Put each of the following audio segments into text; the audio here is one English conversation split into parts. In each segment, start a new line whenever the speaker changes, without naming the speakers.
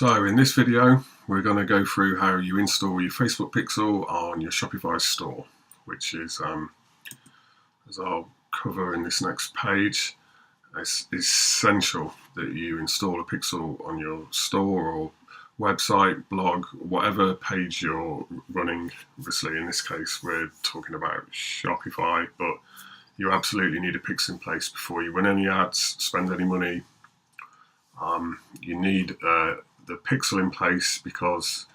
So in this video, we're going to go through how you install your Facebook pixel on your Shopify store, which is, as I'll cover in this next page, it's essential that you install a pixel on your store or website, blog, whatever page you're running. Obviously, in this case, we're talking about Shopify, but you absolutely need a pixel in place before you run any ads, spend any money. You need the pixel in place because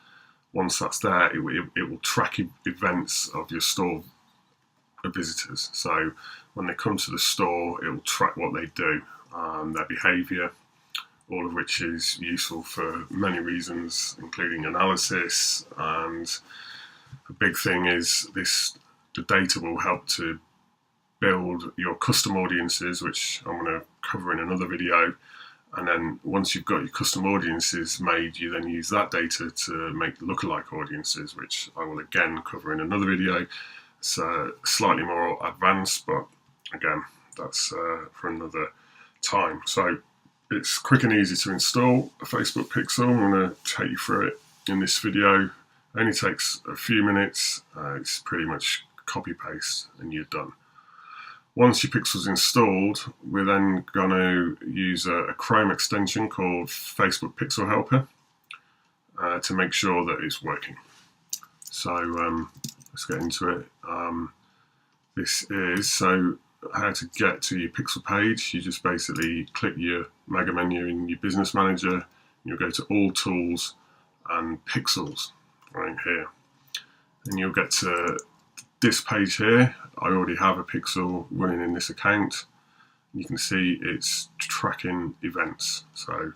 once that's there, it will track events of your store visitors. So when they come to the store, it will track what they do, their behavior, all of which is useful for many reasons, including analysis. And a big thing is the data will help to build your custom audiences, which I'm going to cover in another video. And then once you've got your custom audiences made, you then use that data to make lookalike audiences, which I will again cover in another video. It's slightly more advanced, but again, that's for another time. So it's quick and easy to install a Facebook pixel. I'm going to take you through it in this video. It only takes a few minutes. It's pretty much copy paste and you're done. Once your pixel's installed, we're then going to use a Chrome extension called Facebook Pixel Helper to make sure that it's working. So let's get into it. This is how to get to your pixel page. You just basically click your mega menu in your business manager. You'll go to All Tools and Pixels right here. And you'll get to this page here. I already have a pixel running in this account. You can see it's tracking events. So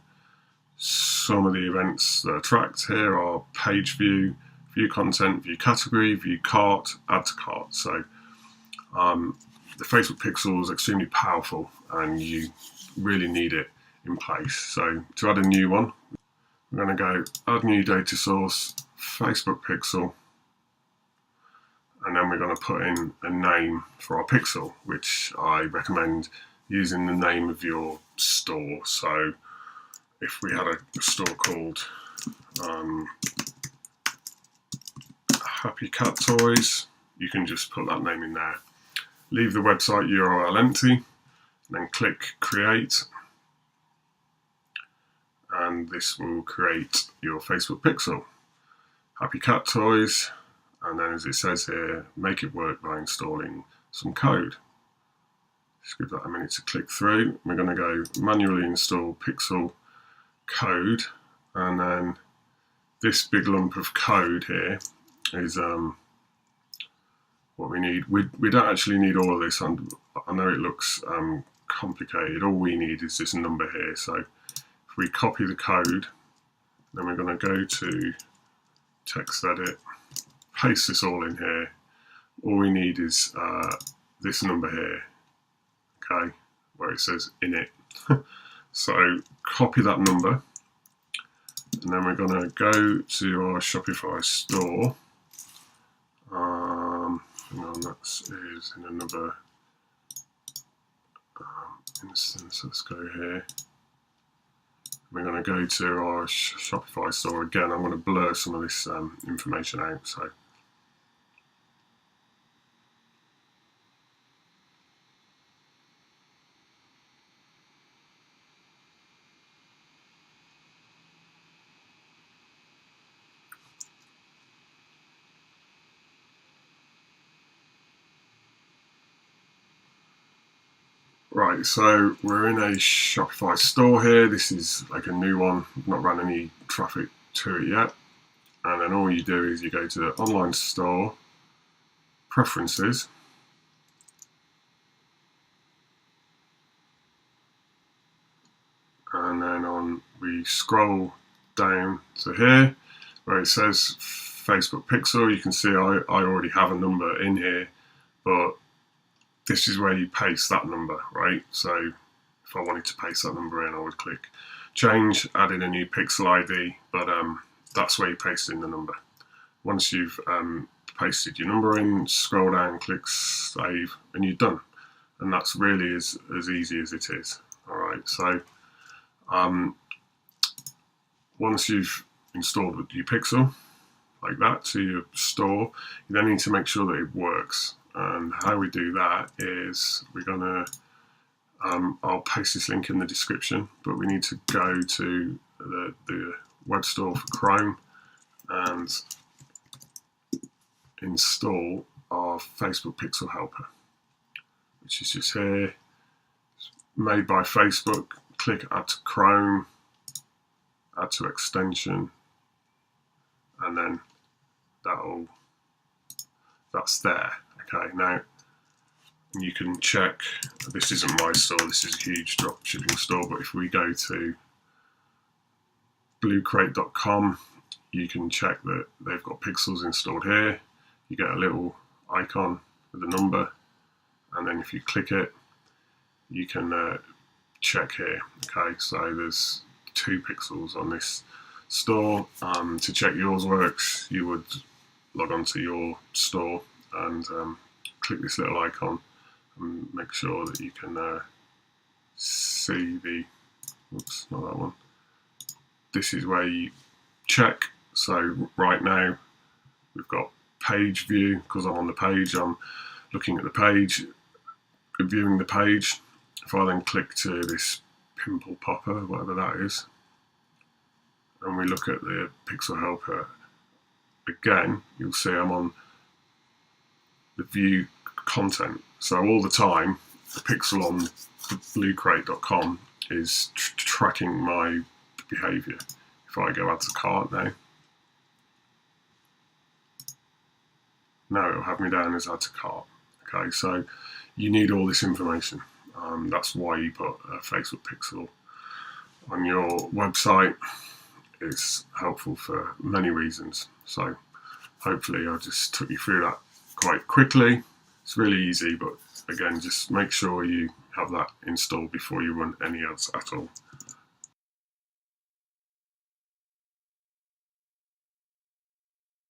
some of the events that are tracked here are page view, view content, view category, view cart, add to cart. So the Facebook pixel is extremely powerful and you really need it in place. So to add a new one, we're going to go add new data source, Facebook pixel, and then we're going to put in a name for our pixel, which I recommend using the name of your store. So if we had a store called Happy Cat Toys, you can just put that name in there. Leave the website URL empty, and then click Create, and this will create your Facebook pixel. Happy Cat Toys. And then, as it says here, make it work by installing some code. Just give that a minute to click through. We're going to go manually install pixel code, and then this big lump of code here is what we need. We don't actually need all of this. I know it looks complicated. All we need is this number here. So if we copy the code, then we're going to go to text edit. Paste this all in here. All we need is this number here, okay, where it says init. So copy that number, and then we're going to go to our Shopify store. Hang on, that is in another instance. Let's go here. We're going to go to our Shopify store again. I'm going to blur some of this information out. So. Right, so we're in a Shopify store here. This is like a new one. I've not run any traffic to it yet. And then all you do is you go to the online store, preferences, and then we scroll down to here where it says Facebook pixel. You can see I already have a number in here, but this is where you paste that number, right? So if I wanted to paste that number in, I would click change, add in a new pixel ID, but that's where you paste in the number. Once you've pasted your number in, scroll down, click save, and you're done. And that's really as easy as it is. All right, so Once you've installed your Pixel like that to your store, you then need to make sure that it works. And how we do that is we're gonna, I'll paste this link in the description, but we need to go to the web store for Chrome and install our Facebook Pixel helper, which is just here. It's made by Facebook. Click add to Chrome, add to extension, and then that's there. Okay, now you can check, this isn't my store, this is a huge dropshipping store, but if we go to bluecrate.com, you can check that they've got pixels installed here. You get a little icon with a number, and then if you click it, you can check here. Okay, so there's 2 pixels on this store. To check yours works, you would log on to your store and click this little icon and make sure that you can see the, oops, not that one. This is where you check. So right now we've got page view, because I'm on the page, I'm looking at the page, viewing the page. If I then click to this pimple popper, whatever that is, and we look at the Pixel helper again, you'll see I'm on the view content. So all the time, the pixel on bluecrate.com is tracking my behavior. If I go add to cart now, it'll have me down as add to cart. Okay, so you need all this information. That's why you put a Facebook Pixel on your website. It's helpful for many reasons. So hopefully I just took you through that quite quickly. It's really easy, but again, just make sure you have that installed before you run any ads at all.